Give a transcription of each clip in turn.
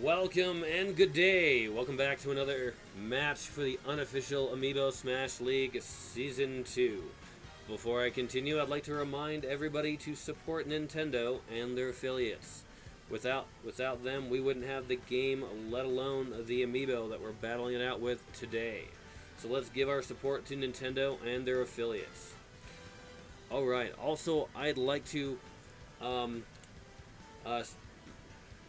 Welcome and good day. Welcome back to another match for the Unofficial Amiibo Smash League Season 2. Before I continue, I'd like to remind everybody to support Nintendo and their affiliates. Without them, we wouldn't have the game, let alone the Amiibo that we're battling it out with today. So let's give our support to Nintendo and their affiliates. Alright, also I'd like to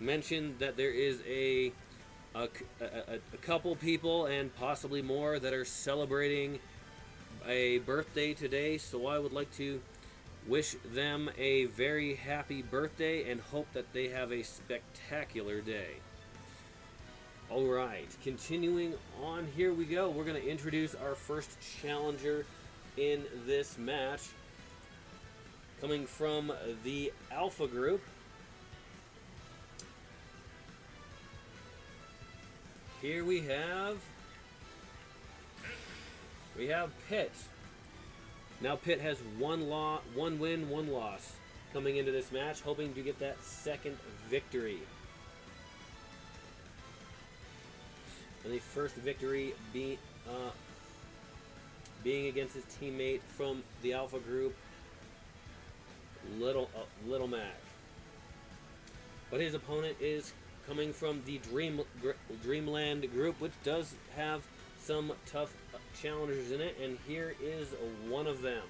mention that there is a couple people and possibly more that are celebrating a birthday today, so I would like to wish them a very happy birthday and hope that they have a spectacular day. Alright, continuing on, here we go. We're going to introduce our first challenger in this match, coming from the Alpha Group. Here we have Pit. Now Pit has one win, one loss coming into this match, hoping to get that second victory. And the first victory being against his teammate from the Alpha Group, Little Mac. But his opponent is coming from the Dreamland Group, which does have some tough challengers in it, and here is one of them.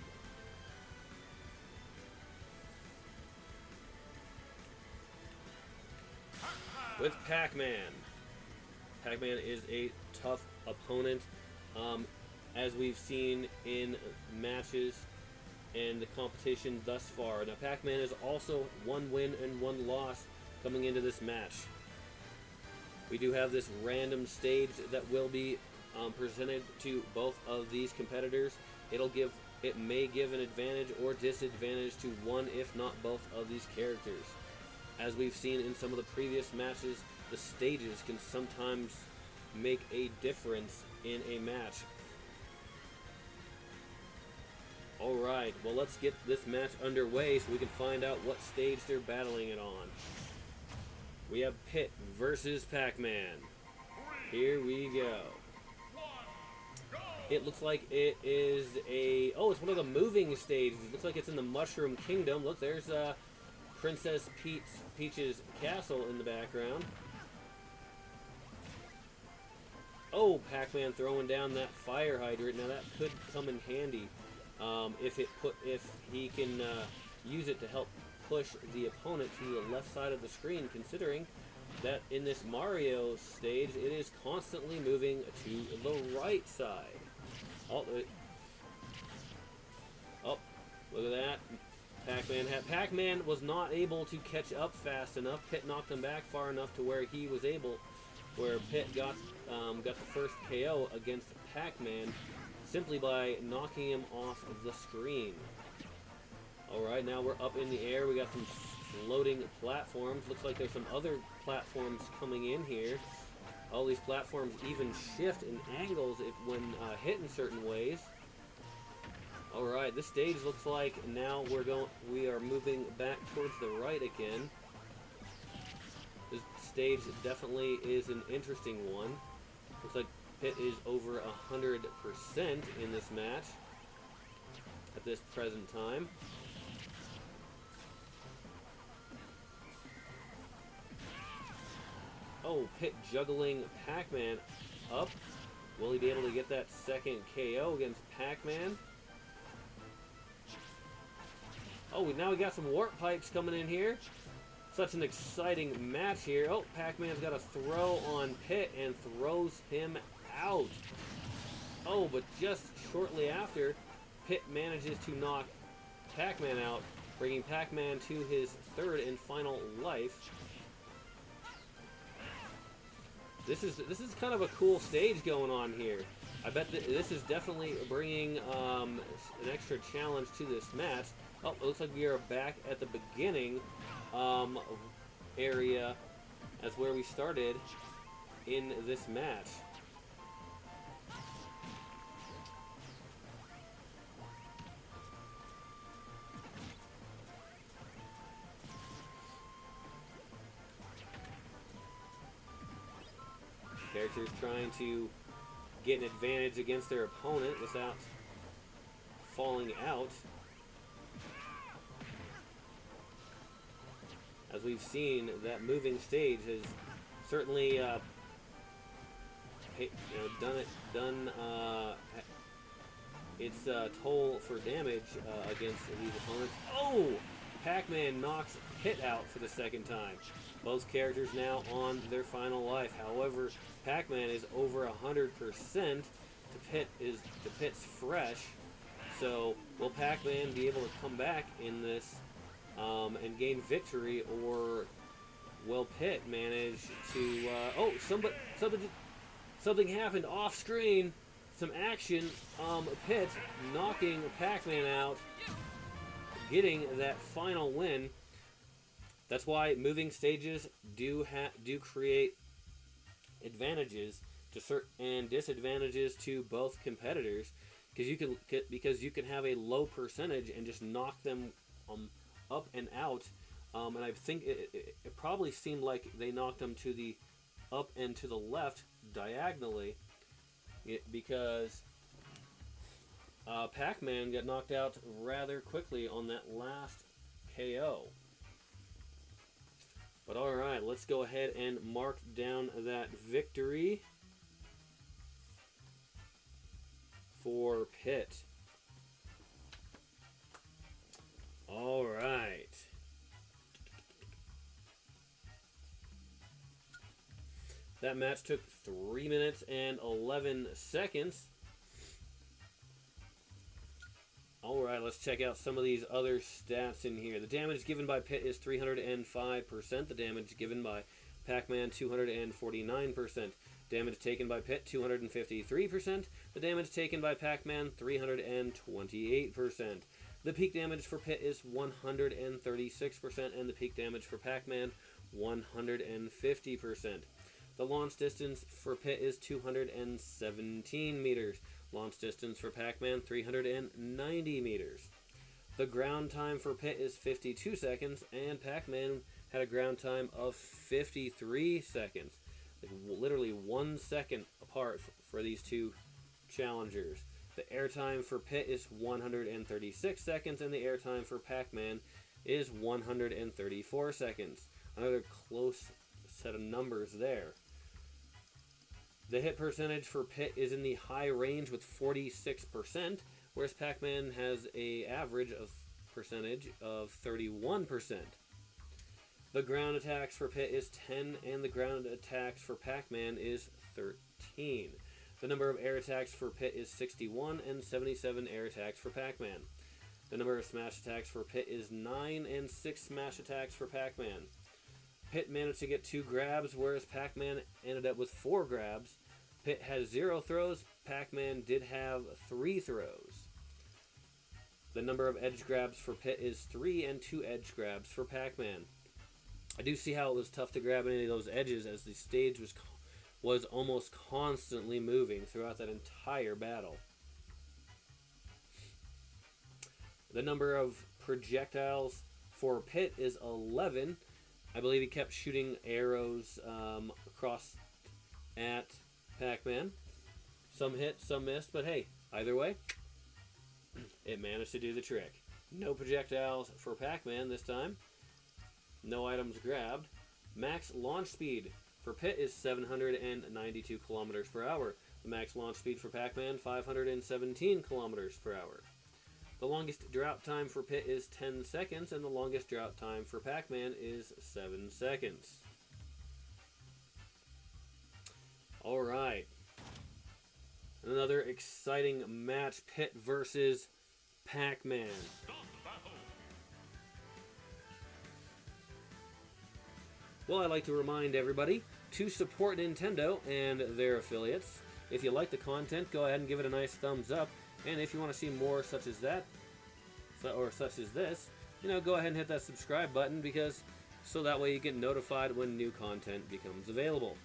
With Pac-Man. Pac-Man is a tough opponent, as we've seen in matches and the competition thus far. Now Pac-Man is also one win and one loss coming into this match. We do have this random stage that will be presented to both of these competitors. It may give an advantage or disadvantage to one, if not both, of these characters. As we've seen in some of the previous matches, the stages can sometimes make a difference in a match. Alright, well, let's get this match underway so we can find out what stage they're battling it on. We have Pit versus Pac-Man. Here we go. It looks like it is it's one of the moving stages. It looks like it's in the Mushroom Kingdom. Look, there's Princess Peach's castle in the background. Oh, Pac-Man throwing down that fire hydrant. Now that could come in handy if he can use it to help push the opponent to the left side of the screen, considering that in this Mario stage it is constantly moving to the right side. Oh, look at that. Pac-Man was not able to catch up fast enough. Pit knocked him back far enough to where Pit got the first KO against Pac-Man simply by knocking him off of the screen. Alright, now we're up in the air. We got some floating platforms. Looks like there's some other platforms coming in here. All these platforms even shift in angles when hit in certain ways. Alright, this stage looks like now we are moving back towards the right again. This stage definitely is an interesting one. Looks like Pit is over 100% in this match at this present time. Oh, Pit juggling Pac-Man up. Will he be able to get that second KO against Pac-Man? Oh, now we got some warp pipes coming in here. Such an exciting match here. Oh, Pac-Man's got a throw on Pit and throws him out. Oh, but just shortly after, Pit manages to knock Pac-Man out, bringing Pac-Man to his third and final life. This is kind of a cool stage going on here. I bet that this is definitely bringing an extra challenge to this match. Oh, it looks like we are back at the beginning area as where we started in this match. Characters trying to get an advantage against their opponent without falling out. As we've seen, that moving stage has certainly done its toll for damage against these opponents. Oh! Pac-Man knocks Pit out for the second time. Both characters now on their final life. However, Pac-Man is over 100%. To Pit's fresh. So, will Pac-Man be able to come back in this and gain victory, or will Pit manage to? Oh, something happened off screen. Some action. Pit knocking Pac-Man out, getting that final win. That's why moving stages do create advantages to and disadvantages to both competitors, because you can have a low percentage and just knock them up and out. And I think it probably seemed like they knocked them to the up and to the left diagonally, because Pac-Man got knocked out rather quickly on that last KO. But alright, let's go ahead and mark down that victory for Pit. Alright. That match took 3 minutes and 11 seconds. Alright, let's check out some of these other stats in here. The damage given by Pit is 305%. The damage given by Pac-Man, 249%. Damage taken by Pit, 253%. The damage taken by Pac-Man, 328%. The peak damage for Pit is 136%, and the peak damage for Pac-Man, 150%. The launch distance for Pit is 217 meters. Launch distance for Pac-Man, 390 meters. The ground time for Pit is 52 seconds, and Pac-Man had a ground time of 53 seconds. Like literally 1 second apart for these two challengers. The air time for Pit is 136 seconds, and the air time for Pac-Man is 134 seconds. Another close set of numbers there. The hit percentage for Pit is in the high range with 46%, whereas Pac-Man has an average of percentage of 31%. The ground attacks for Pit is 10, and the ground attacks for Pac-Man is 13. The number of air attacks for Pit is 61, and 77 air attacks for Pac-Man. The number of smash attacks for Pit is 9, and 6 smash attacks for Pac-Man. Pit managed to get 2 grabs, whereas Pac-Man ended up with 4 grabs. Pit has 0 throws. Pac-Man did have 3 throws. The number of edge grabs for Pit is 3, and 2 edge grabs for Pac-Man. I do see how it was tough to grab any of those edges, as the stage was almost constantly moving throughout that entire battle. The number of projectiles for Pit is 11. I believe he kept shooting arrows across at Pac-Man. Some hit, some missed, but hey, either way, it managed to do the trick. No projectiles for Pac-Man this time. No items grabbed. Max launch speed for Pit is 792 kilometers per hour. The max launch speed for Pac-Man, 517 kilometers per hour. The longest drought time for Pit is 10 seconds, and the longest drought time for Pac-Man is 7 seconds. Alright. Another exciting match, Pit versus Pac-Man. Well, I'd like to remind everybody to support Nintendo and their affiliates. If you like the content, go ahead and give it a nice thumbs up. And if you want to see more such as that, or such as this, go ahead and hit that subscribe button, so that way you get notified when new content becomes available.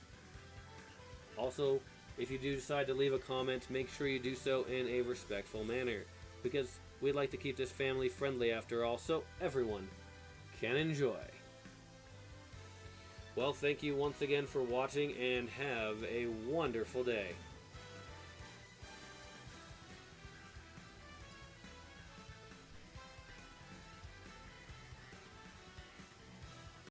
Also, if you do decide to leave a comment, make sure you do so in a respectful manner, because we'd like to keep this family friendly after all, so everyone can enjoy. Well, thank you once again for watching, and have a wonderful day.